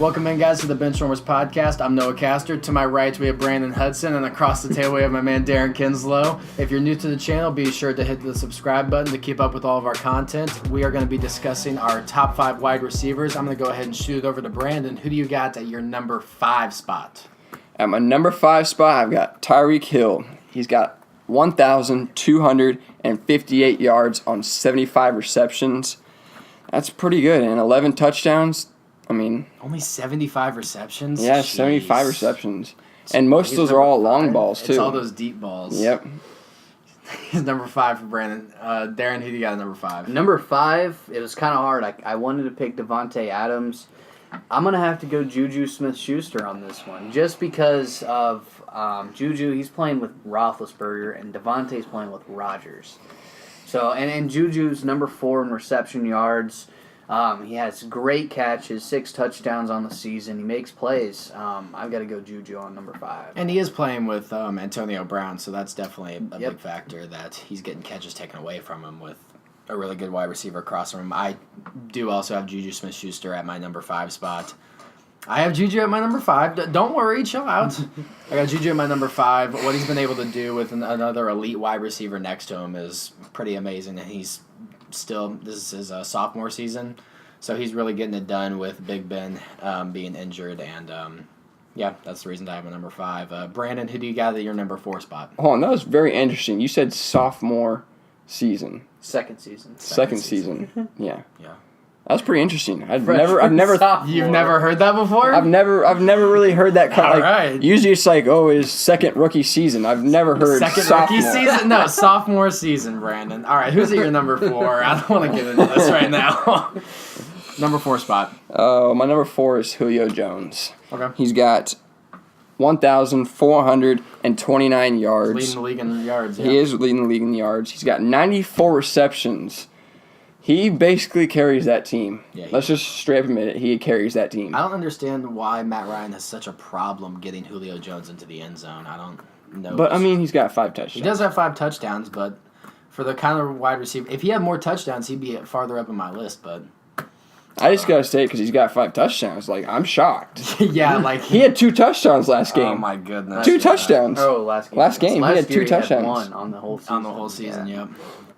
Welcome in, guys, to the BenchWarmers podcast. I'm Noah Castor. To my right, we have Brandon Hudson, and across the table, we have my man Darren Kinslow. If you're new to the channel, be sure to hit the subscribe button to keep up with all of our content. We are going to be discussing our top 5 wide receivers. I'm going to go ahead and shoot it over to Brandon. Who do you got at your number 5 spot? At my number 5 spot, I've got Tyreek Hill. He's got 1,258 yards on 75 receptions. That's pretty good, and 11 touchdowns. I mean, only 75 receptions? Yeah, Jeez. 75 receptions. And most of those are all long balls, too. It's all those deep balls. Yep. He's number 5 for Brandon. Darren, who do you got at number 5? Number 5, it was kind of hard. I wanted to pick Davante Adams. I'm going to have to go Juju Smith-Schuster on this one. Just because of Juju, he's playing with Roethlisberger, and Davante's playing with Rodgers. So, and Juju's number 4 in reception yards. He has great catches, 6 touchdowns on the season. He makes plays. I've got to go Juju on number 5. And he is playing with Antonio Brown, so that's definitely a big factor that he's getting catches taken away from him with a really good wide receiver across from him. I do also have Juju Smith-Schuster at my number 5 spot. I have Juju at my number 5. Don't worry, chill out. I got Juju at my number 5. What he's been able to do with another elite wide receiver next to him is pretty amazing, and he's still, this is his sophomore season, so he's really getting it done with Big Ben being injured, and that's the reason I have a number 5. Brandon, who do you got at your number 4 spot? Hold on, that was very interesting. You said sophomore season. Second season. Second season. Yeah. Yeah. That was pretty interesting. I've never You've never heard that before? I've never really heard that All right. Usually it's like, his second rookie season. I've never heard second sophomore. rookie season? No, sophomore season, Brandon. All right, who's at your number 4? I don't want to get into this right now. Number 4 spot. My number 4 is Julio Jones. Okay. He's got 1,429 yards. Leading the league in yards. Yeah. He is leading the league in yards. He's got 94 receptions. He basically carries that team. Yeah, Let's just straight up admit it. He carries that team. I don't understand why Matt Ryan has such a problem getting Julio Jones into the end zone. I don't know. But, I mean, he's got 5 touchdowns. He does have 5 touchdowns, but for the kind of wide receiver, if he had more touchdowns, he'd be farther up in my list, but I just got to say it because he's got 5 touchdowns. Like, I'm shocked. yeah, like He had 2 touchdowns last game. Oh, my goodness. 2 touchdowns. Oh, last game. Last game, he had 2 year touchdowns. He had 1 on the whole season. On the whole season, yep.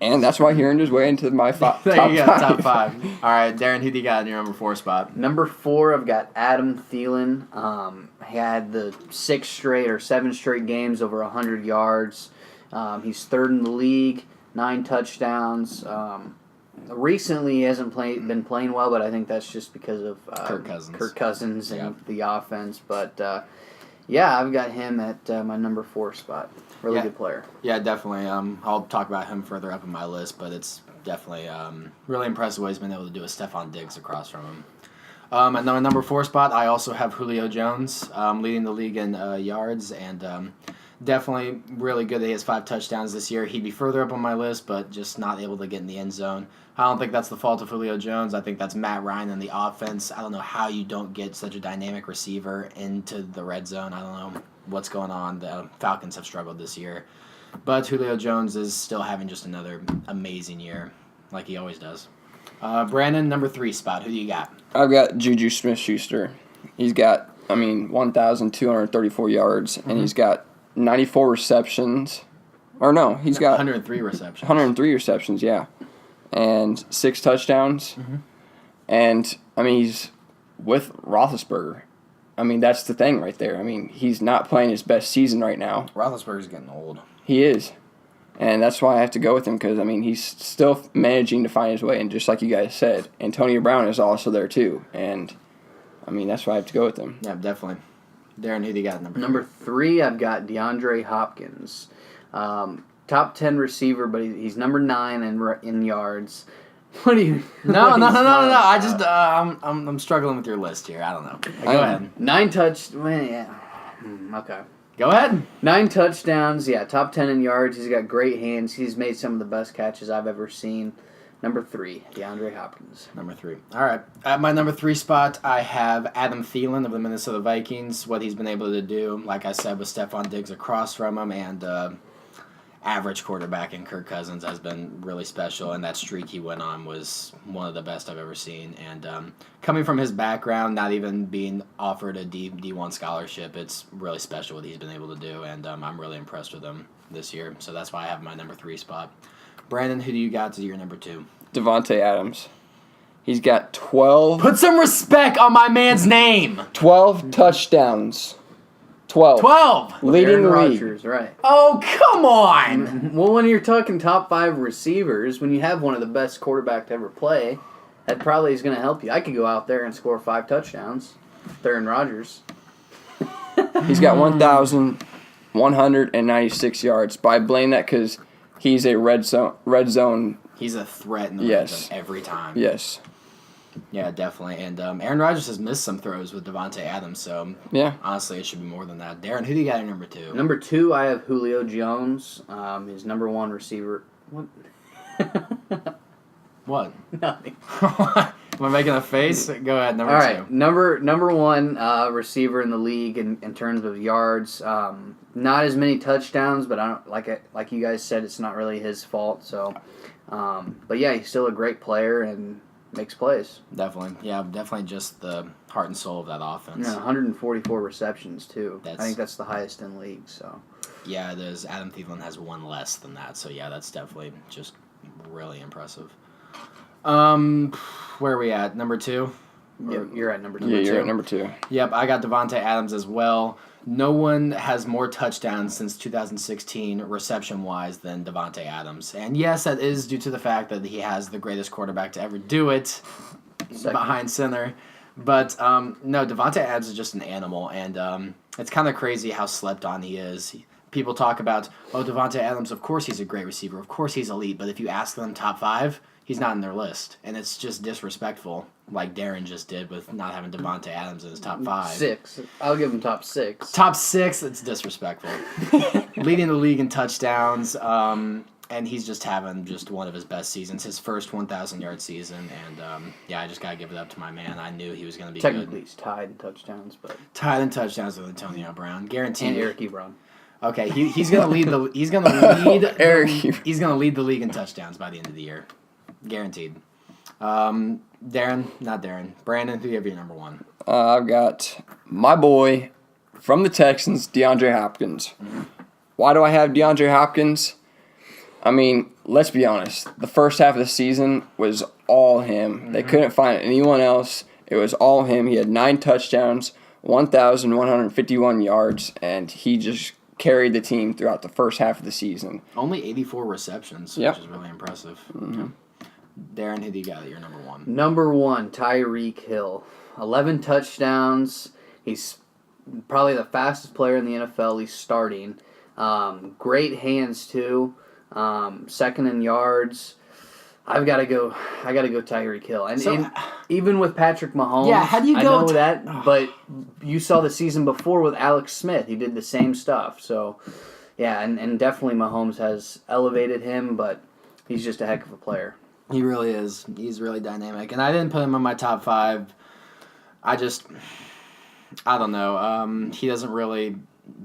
And that's why he earned his way into my top 5. There you go, top 5. All right, Darren, who do you got in your number 4 spot? Number 4, I've got Adam Thielen. He had the 6 straight or 7 straight games over 100 yards. He's 3rd in the league, 9 touchdowns. Recently, he hasn't been playing well, but I think that's just because of Kirk Cousins and the offense. But, I've got him at my number 4 spot. Really good player. Yeah, definitely. I'll talk about him further up in my list, but it's definitely really impressive what he's been able to do with Stephon Diggs across from him. At my number 4 spot, I also have Julio Jones leading the league in yards, and definitely really good that he has 5 touchdowns this year. He'd be further up on my list, but just not able to get in the end zone. I don't think that's the fault of Julio Jones. I think that's Matt Ryan and the offense. I don't know how you don't get such a dynamic receiver into the red zone. I don't know what's going on. The Falcons have struggled this year. But Julio Jones is still having just another amazing year, like he always does. Brandon, number 3 spot. Who do you got? I've got Juju Smith-Schuster. He's got, 1,234 yards, and he's got 94 receptions. Or no, he's got 103 receptions. 103 receptions, yeah. And 6 touchdowns. Mm-hmm. And, he's with Roethlisberger. That's the thing right there. He's not playing his best season right now. Roethlisberger's getting old. He is. And that's why I have to go with him because, he's still managing to find his way. And just like you guys said, Antonio Brown is also there too. And, that's why I have to go with him. Yeah, definitely. Darren, who do you got at Number 3, I've got DeAndre Hopkins. Top 10 receiver, but he's number 9 in yards. What do you? No. I just I'm struggling with your list here. I don't know. Go ahead. 9 okay. Go ahead. 9 touchdowns. Yeah, top 10 in yards. He's got great hands. He's made some of the best catches I've ever seen. Number 3, DeAndre Hopkins. Number 3. All right. At my number 3 spot, I have Adam Thielen of the Minnesota Vikings. What he's been able to do, like I said, with Stephon Diggs across from him, and average quarterback in Kirk Cousins has been really special, and that streak he went on was one of the best I've ever seen. And coming from his background, not even being offered a D1 scholarship, it's really special what he's been able to do, and I'm really impressed with him this year. So that's why I have my number 3 spot. Brandon, who do you got as your number 2? Davante Adams. He's got 12. Put some respect on my man's name. 12 touchdowns. 12. 12. Leading Aaron the league. Rodgers, right. Oh, come on. Well, when you're talking top 5 receivers, when you have one of the best quarterbacks to ever play, that probably is going to help you. I could go out there and score 5 touchdowns. Aaron Rodgers. He's got 1,196 yards. But I blame that because he's a red zone. He's a threat in the red Yes. zone every time. Yes. Yeah, definitely. And Aaron Rodgers has missed some throws with Davante Adams, so Yeah. honestly, it should be more than that. Darren, who do you got at number 2? Number 2, I have Julio Jones. His number 1 receiver. What? What? Nothing. Am I making a face? Go ahead, number All 2. right, number 1 receiver in the league in terms of yards. Not as many touchdowns, but I don't like you guys said, it's not really his fault. So, but yeah, he's still a great player and makes plays. Definitely. Yeah, definitely just the heart and soul of that offense. Yeah, 144 receptions too. I That's- think that's the highest in the league. So Yeah, it is. Adam Thielen has one less than that, so yeah, that's definitely just really impressive. Where are we at? Number 2? you're at number 2. Yeah, you're two. at number 2. Yep, I got Davante Adams as well. No one has more touchdowns since 2016 reception-wise than Davante Adams. And yes, that is due to the fact that he has the greatest quarterback to ever do it behind center. But no, Davante Adams is just an animal, and it's kind of crazy how slept on he is. People talk about, oh, Davante Adams, of course he's a great receiver. Of course he's elite. But if you ask them top 5, he's not in their list. And it's just disrespectful, like Darren just did with not having Davante Adams in his top 5. 6. I'll give him top 6. Top 6, it's disrespectful. Leading the league in touchdowns, and he's just having just one of his best seasons. His first 1,000-yard season, and yeah, I just got to give it up to my man. I knew he was going to be Technically, good. he's tied in touchdowns, but Tied in touchdowns with Antonio Brown. Guaranteed. and Eric Ebron. Okay, he's gonna lead the he's gonna lead Eric. he's gonna lead the league in touchdowns by the end of the year, guaranteed. Brandon, who do you have your number 1? I've got my boy from the Texans, DeAndre Hopkins. Why do I have DeAndre Hopkins? I mean, let's be honest. The first half of the season was all him. They couldn't find anyone else. It was all him. He had 9 touchdowns, 1,151 yards, and he just carried the team throughout the first half of the season. Only 84 receptions, Yep. which is really impressive. Darren, who do you got at your number 1? Number 1, Tyreek Hill. 11 touchdowns. He's probably the fastest player in the NFL. He's starting. Great hands too. Second in yards. I gotta go Tyreek Hill. And even with Patrick Mahomes, Yeah, how do you I go know to- that, but you saw the season before with Alex Smith. He did the same stuff. So, yeah, and definitely Mahomes has elevated him, but he's just a heck of a player. He really is. He's really dynamic, and I didn't put him in my top 5. I don't know. He doesn't really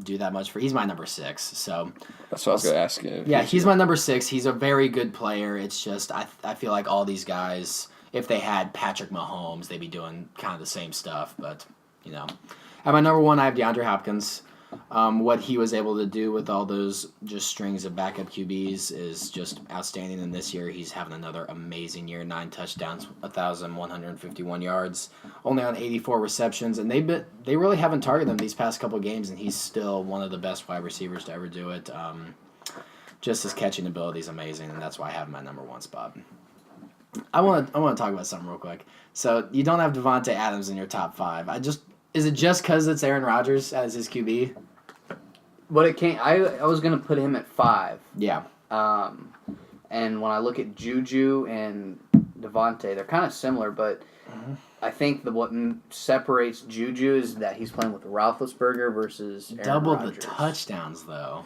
do that much for. He's my number 6, so. That's what I was going to ask you. Yeah, he's my number 6. He's a very good player. It's just I feel like all these guys, if they had Patrick Mahomes, they'd be doing kind of the same stuff. But at my number 1, I have DeAndre Hopkins. What he was able to do with all those just strings of backup QBs is just outstanding. And this year, he's having another amazing year. 9 touchdowns, 1,151 yards, only on 84 receptions. And they really haven't targeted him these past couple games, and he's still one of the best wide receivers to ever do it. Just his catching ability is amazing, and that's why I have him my number 1 spot. I want to talk about something real quick. So you don't have Davante Adams in your top 5. Is it just because it's Aaron Rodgers as his QB? But it can't. I was gonna put him at 5. Yeah. And when I look at Juju and Davante, they're kind of similar, but I think what separates Juju is that he's playing with Roethlisberger versus Aaron Double Rodgers. the touchdowns, though.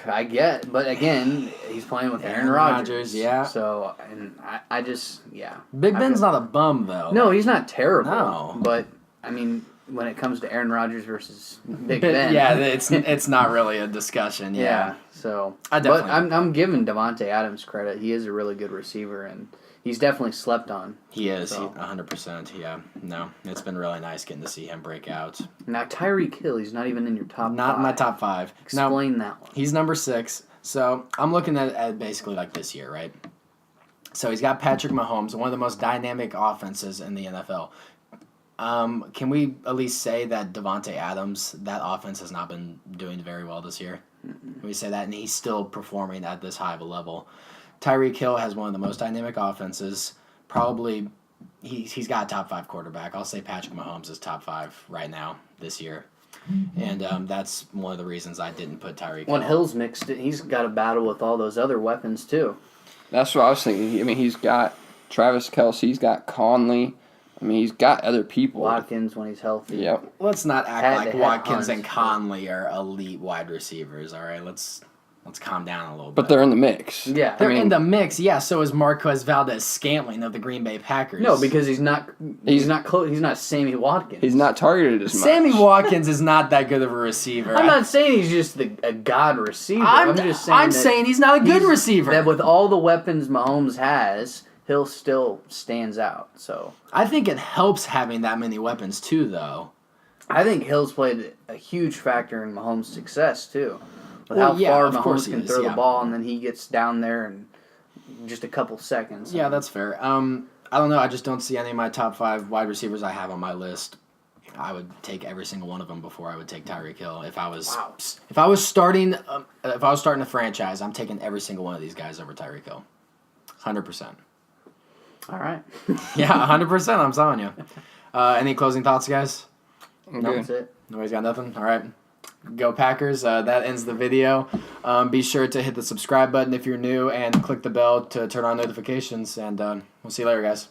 I get, but again, he's playing with Aaron Aaron Rodgers. Rodgers, yeah. So, and I just, yeah. Big I Ben's feel- not a bum, though. No, he's not terrible. No. But, I mean, when it comes to Aaron Rodgers versus Big Ben. Yeah, it's not really a discussion. Yeah. So I definitely. but I'm giving Davante Adams credit. He is a really good receiver, and he's definitely slept on. He is. So. 100%. Yeah. No, it's been really nice getting to see him break out. Now Tyreek Hill, he's not even in your top. Not 5. in my top 5. Explain that one. He's number 6. So I'm looking at basically like this year, right? So he's got Patrick Mahomes, one of the most dynamic offenses in the NFL. Can we at least say that Davante Adams, that offense has not been doing very well this year? Can we say that? And he's still performing at this high of a level. Tyreek Hill has one of the most dynamic offenses. Probably, he's got a top 5 quarterback. I'll say Patrick Mahomes is top 5 right now this year. And that's one of the reasons I didn't put Tyreek Hill. When Hill's mixed it, he's got to battle with all those other weapons too. That's what I was thinking. I mean, he's got Travis Kelce, he's got Conley. I mean, he's got other people. Watkins when he's healthy. Yep. Let's not act like Head-to-head Watkins and hunts. Conley are elite wide receivers, all right? Let's calm down a little bit. But they're in the mix. Yeah. They're in the mix, yeah. So is Marquez Valdez-Scantling of the Green Bay Packers. No, because he's not close. He's not Sammy Watkins. He's not targeted as much. Sammy Watkins is not that good of a receiver. I'm not saying he's just a god receiver. I'm just saying. I'm saying he's not a good receiver. That with all the weapons Mahomes has, Hill still stands out. So I think it helps having that many weapons too, though. I think Hill's played a huge factor in Mahomes' success too. With Well, how yeah, far of course Mahomes he can is, throw yeah. the ball, and then he gets down there in just a couple seconds. Yeah, that's fair. I don't know. I just don't see any of my top 5 wide receivers I have on my list. I would take every single one of them before I would take Tyreek Hill. If I was starting a franchise, I'm taking every single one of these guys over Tyreek Hill. 100%. All right. Yeah, 100%. I'm telling you. Any closing thoughts, guys? Okay. That's it. Nobody's got nothing? All right. Go Packers. That ends the video. Be sure to hit the subscribe button if you're new and click the bell to turn on notifications. And we'll see you later, guys.